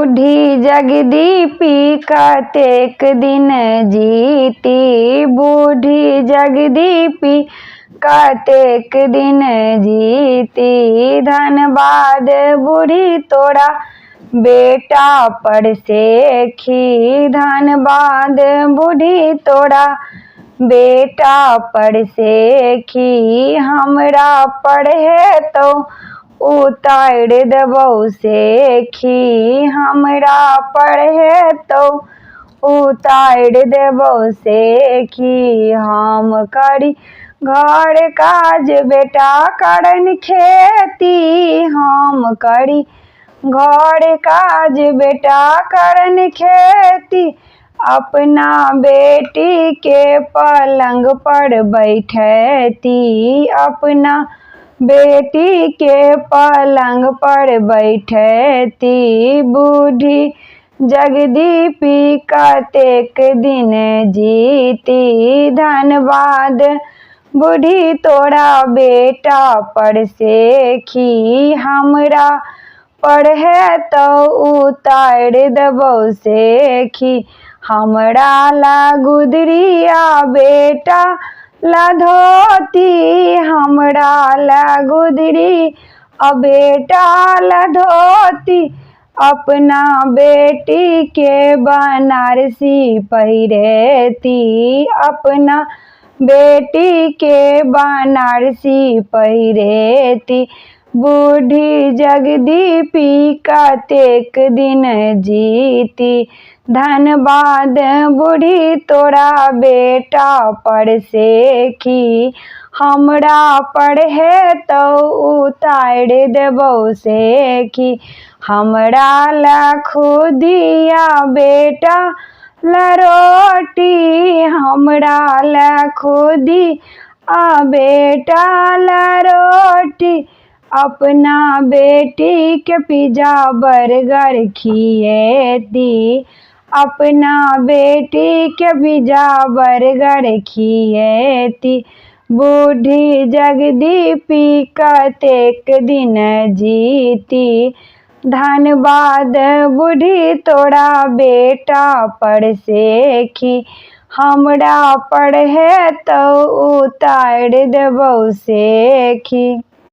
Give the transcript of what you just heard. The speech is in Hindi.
बूढ़ी जगदीपी कतेक दिन जीती, बूढ़ी जगदीपी कतेक दिन जीती। धनबाद बूढ़ी तोरा बेटा पर सेखी, धनबाद बूढ़ी तोरा बेटा पर सेखी। हमरा पढ़े तो उतार देबौ सेखी, हमरा पढ़े तो उतार देबौ सेखी। हम करी घर काज बेटा करन खेती, हम करी घर काज बेटा करन खेती। अपना बेटी के पलंग पर बैठती, अपना बेटी के पलंग पर बैठती। बूढ़ी जगदीपी कतेक दिन जीती, धनबाद बूढ़ी तोरा बेटा पर सेखी। हमरा पढ़े तो उतार देबौ सेखी, हमरा ला गुदरिया बेटा ला धोती, हमरा ला गुदरी बेटा ला धोती। अपना बेटी के बनारसी पहिरेती, अपना बेटी के बनारसी पहिरेती। बूढ़ी जगदीपी कतेक दिन जीती, धनबाद बूढ़ी तोरा बेटा पर सेखी। हमरा पढ़े तो उतार देबौ सेखी, हमरा ला खुदिया बेटा ला रोटी, हमरा ला खुदी बेटा ला रोटी। अपना बेटी के पिज्जा बर्गर खिएती, अपना बेटी के पिज्जा बर्गर खिएती। बूढ़ी जगदीपी कतेक दिन जीती, धनबाद बूढ़ी तोरा बेटा पर सेखी। हमरा पढ़े तो उतार देबौ सेखी।